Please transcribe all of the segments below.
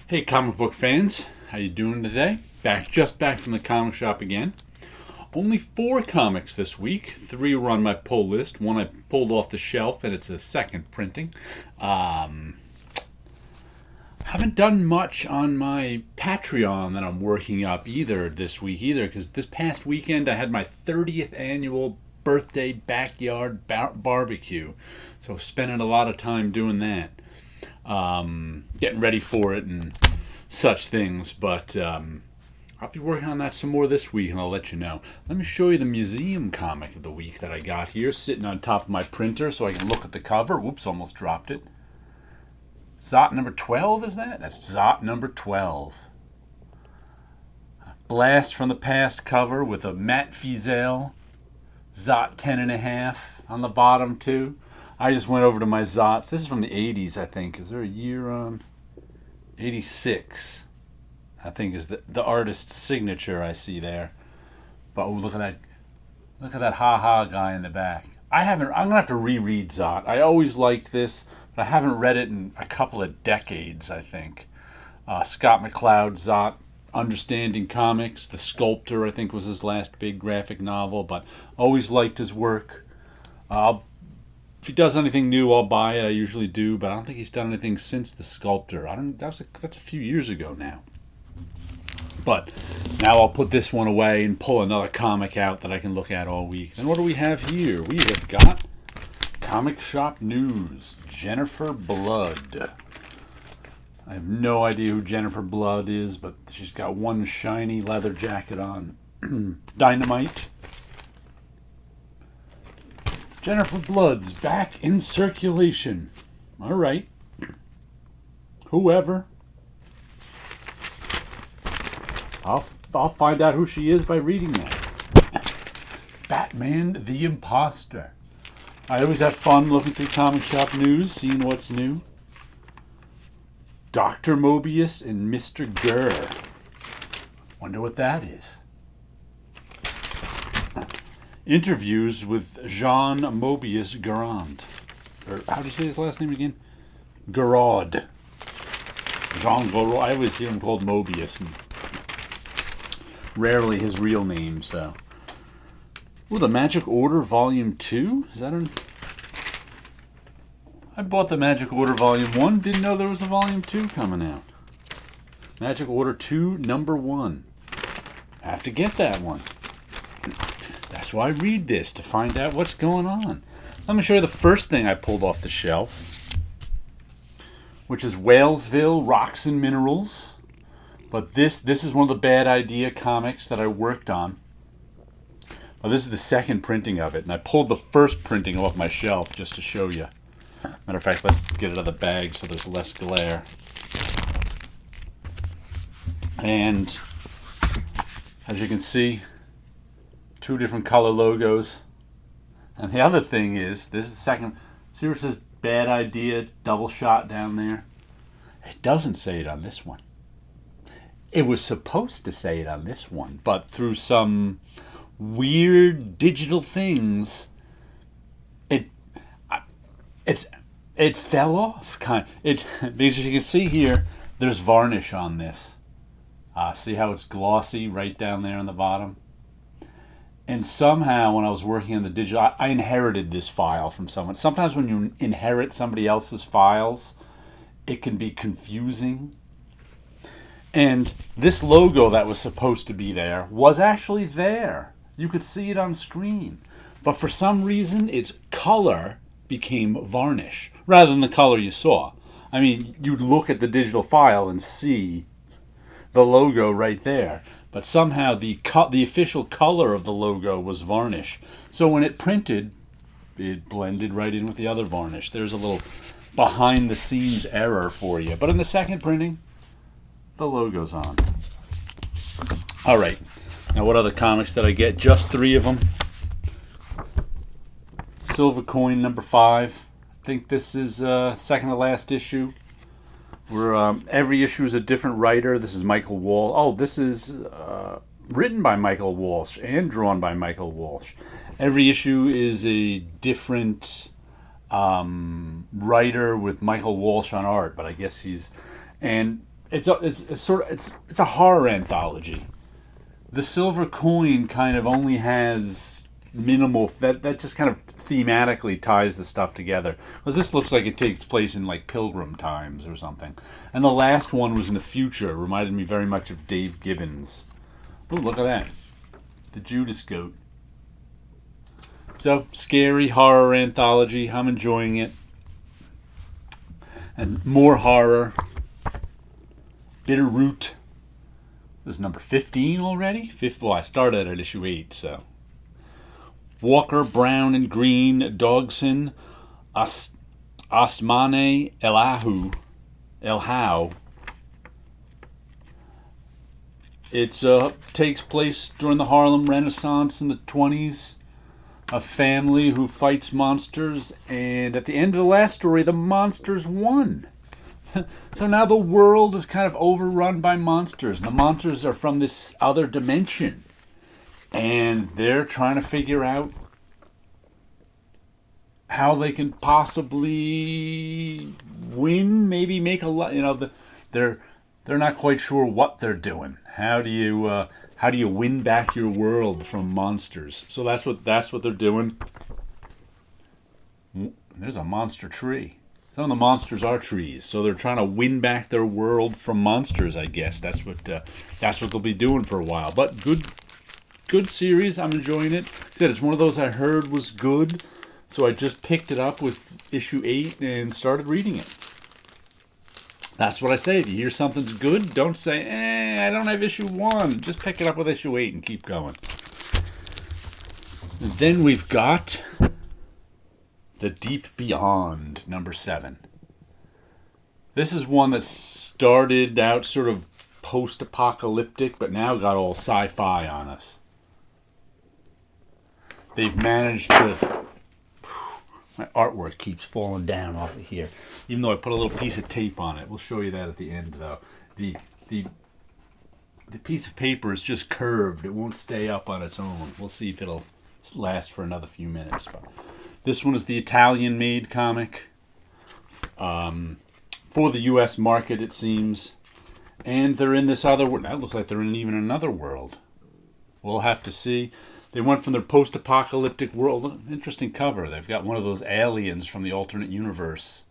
Hey, comic book fans, how you doing today? Just back from the comic shop again. Only 4 comics this week. 3 were on my pull list. One I pulled off the shelf, and it's a second printing. Haven't done much on my Patreon that I'm working up either this week because this past weekend I had my 30th annual birthday backyard barbecue, so spending a lot of time doing that. Getting ready for it and such things, but I'll be working on that some more this week, and I'll let you know. Let me show you the museum comic of the week that I got here, sitting on top of my printer so I can look at the cover. Whoops, almost dropped it. Zot number 12, is that? That's Zot number 12. Blast from the Past cover with a Matt Fiesel. Zot 10.5 on the bottom, too. I just went over to my Zots. This is from the 80s, I think. Is there a year on? 86, I think, is the artist's signature I see there. But oh, look at that. Look at that ha-ha guy in the back. I'm going to have to reread Zot. I always liked this, but I haven't read it in a couple of decades, I think. Scott McCloud, Zot, Understanding Comics. The Sculptor, I think, was his last big graphic novel, but always liked his work. If he does anything new, I'll buy it. I usually do, but I don't think he's done anything since The Sculptor. That's a few years ago now. But now I'll put this one away and pull another comic out that I can look at all week. And what do we have here? We have got Comic Shop News, Jennifer Blood. I have no idea who Jennifer Blood is, but she's got one shiny leather jacket on. Dynamite. Jennifer Blood's back in circulation. All right. Whoever. I'll find out who she is by reading that. Batman the Imposter. I always have fun looking through Comic Shop News, seeing what's new. Dr. Mobius and Mr. Gurr. Wonder what that is. Interviews with Jean Mobius Garand. Or how do you say his last name again? Garand. Jean Garand. I always hear him called Mobius, and rarely his real name, so. Ooh, the Magic Order Volume 2? Is that an... I bought the Magic Order Volume 1. Didn't know there was a Volume 2 coming out. Magic Order 2, number 1. Have to get that one. That's why I read this, to find out what's going on. Let me show you the first thing I pulled off the shelf, which is Whalesville Rocks and Minerals. But this is one of the Bad Idea comics that I worked on. Well, this is the second printing of it, and I pulled the first printing off my shelf just to show you. Matter of fact, let's get it out of the bag so there's less glare. And as you can see, 2 different color logos. And the other thing is, this is the second. See where it says Bad Idea double shot down there? It doesn't say it on this one. It was supposed to say it on this one, but through some weird digital things, it fell off. Because you can see here, there's varnish on this. See how it's glossy right down there on the bottom? And somehow, when I was working on the digital, I inherited this file from someone. Sometimes when you inherit somebody else's files, it can be confusing. And this logo that was supposed to be there was actually there. You could see it on screen. But for some reason, its color became varnish, rather than the color you saw. I mean, you'd look at the digital file and see the logo right there. But somehow the official color of the logo was varnish. So when it printed, it blended right in with the other varnish. There's a little behind-the-scenes error for you. But in the second printing, the logo's on. All right. Now, what other comics did I get? Just 3 of them. Silver Coin number 5. I think this is second to last issue. Where every issue is a different writer. This is Michael Walsh. Oh, this is written by Michael Walsh and drawn by Michael Walsh. Every issue is a different writer with Michael Walsh on art, but I guess he's... And It's a horror anthology. The silver coin kind of only has minimal that just kind of thematically ties the stuff together. Because this looks like it takes place in like Pilgrim times or something. And the last one was in the future. It reminded me very much of Dave Gibbons. Oh, look at that. The Judas Goat. So, scary horror anthology. I'm enjoying it. And more horror. Bitterroot. This is number 15 already? Well, I started at issue 8, so. Walker, Brown, and Green, Dogson, Osmane, Elhau. It takes place during the Harlem Renaissance in the 20s. A family who fights monsters, and at the end of the last story, the monsters won. So now the world is kind of overrun by monsters. The monsters are from this other dimension. And they're trying to figure out how they can possibly win, maybe make a lot. They're not quite sure what they're doing. How do you win back your world from monsters? So that's what they're doing. There's a monster tree. Some of the monsters are trees, so they're trying to win back their world from monsters. I guess that's what they'll be doing for a while. But good series. I'm enjoying it. Like I said, it's one of those I heard was good, so I just picked it up with issue 8 and started reading it. That's what I say. If you hear something's good, don't say, I don't have issue 1. Just pick it up with issue 8 and keep going. And then we've got The Deep Beyond, number 7. This is one that started out sort of post-apocalyptic, but now got all sci-fi on us. They've managed to... My artwork keeps falling down off of here, even though I put a little piece of tape on it. We'll show you that at the end, though. The piece of paper is just curved. It won't stay up on its own. We'll see if it'll last for another few minutes. But this one is the Italian-made comic for the U.S. market, it seems. And they're in this other world. That looks like they're in even another world. We'll have to see. They went from their post-apocalyptic world. Interesting cover. They've got one of those aliens from the alternate universe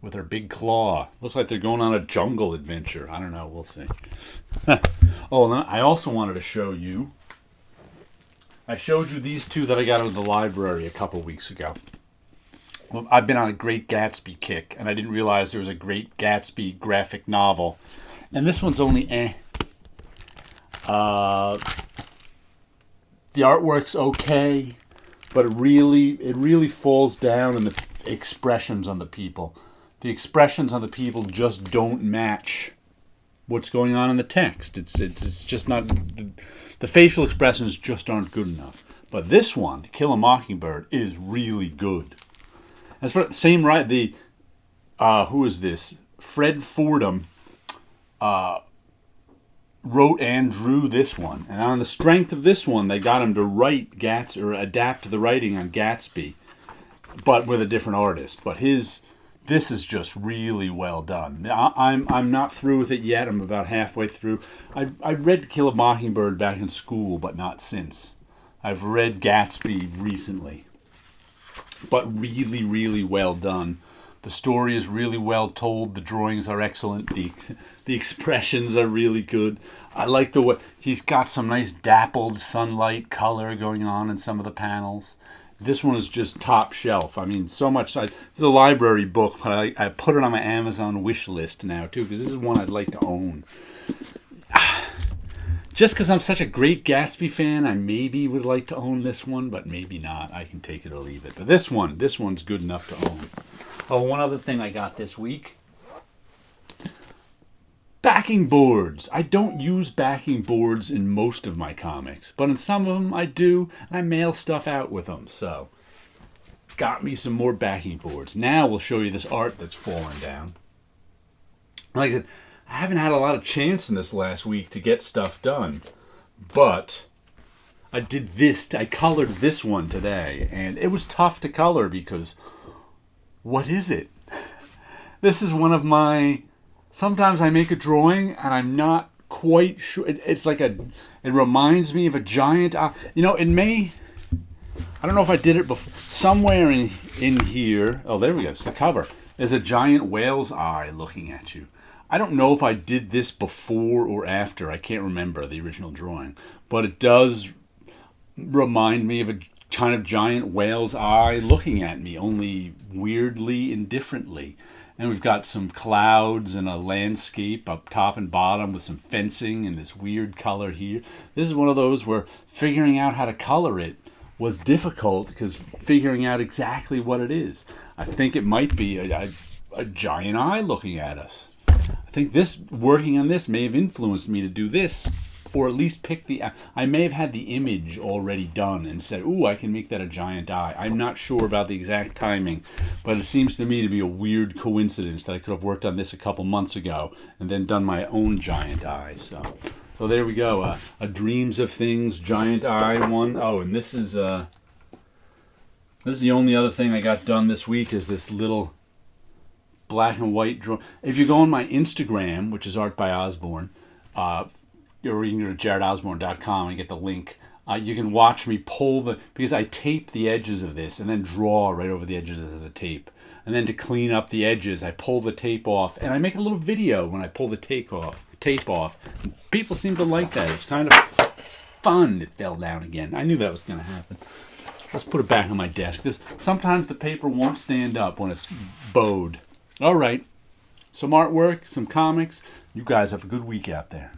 with their big claw. Looks like they're going on a jungle adventure. I don't know. We'll see. Oh, and I also wanted to show you. I showed you these two that I got out of the library a couple weeks ago. Well, I've been on a Great Gatsby kick, and I didn't realize there was a Great Gatsby graphic novel. And this one's only the artwork's okay, but it really falls down in the expressions on the people. The expressions on the people just don't match what's going on in the text. It's just not, the facial expressions just aren't good enough. But this one, To Kill a Mockingbird, is really good. As for the same who is this? Fred Fordham wrote and drew this one, and on the strength of this one, they got him to write adapt the writing on Gatsby, but with a different artist. But this is just really well done. I'm not through with it yet. I'm about halfway through. I read To Kill a Mockingbird back in school, but not since. I've read Gatsby recently, but really, really well done. The story is really well told. The drawings are excellent. The expressions are really good. I like the way he's got some nice dappled sunlight color going on in some of the panels. This one is just top shelf. I mean, so much. It's a library book, but I put it on my Amazon wish list now, too, because this is one I'd like to own. Just because I'm such a Great Gatsby fan, I maybe would like to own this one, but maybe not. I can take it or leave it. But this one's good enough to own. Oh, one other thing I got this week. Backing boards. I don't use backing boards in most of my comics, but in some of them I do, and I mail stuff out with them. So, got me some more backing boards. Now we'll show you this art that's fallen down. Like I said, I haven't had a lot of chance in this last week to get stuff done, but I did this. I colored this one today, and it was tough to color because what is it? This is one of my sometimes I make a drawing and I'm not quite sure. It's like it reminds me of a giant eye. You know, it may, I don't know if I did it before. Somewhere in here, oh, there we go, it's the cover. There's a giant whale's eye looking at you. I don't know if I did this before or after. I can't remember the original drawing. But it does remind me of a kind of giant whale's eye looking at me, only weirdly and differently. And we've got some clouds and a landscape up top and bottom with some fencing and this weird color here. This is one of those where figuring out how to color it was difficult because figuring out exactly what it is. I think it might be a giant eye looking at us. I think working on this may have influenced me to do this, or at least pick I may have had the image already done and said, ooh, I can make that a giant eye. I'm not sure about the exact timing, but it seems to me to be a weird coincidence that I could have worked on this a couple months ago and then done my own giant eye. So there we go. A Dreams of Things giant eye one. Oh, and this is the only other thing I got done this week is this little black and white drawing. If you go on my Instagram, which is Art by Osborne, or you can go to jaredosborne.com and get the link. You can watch me because I tape the edges of this and then draw right over the edges of the tape. And then to clean up the edges, I pull the tape off and I make a little video when I pull the tape off. People seem to like that. It's kind of fun. It fell down again. I knew that was going to happen. Let's put it back on my desk. Sometimes the paper won't stand up when it's bowed. All right. Some artwork, some comics. You guys have a good week out there.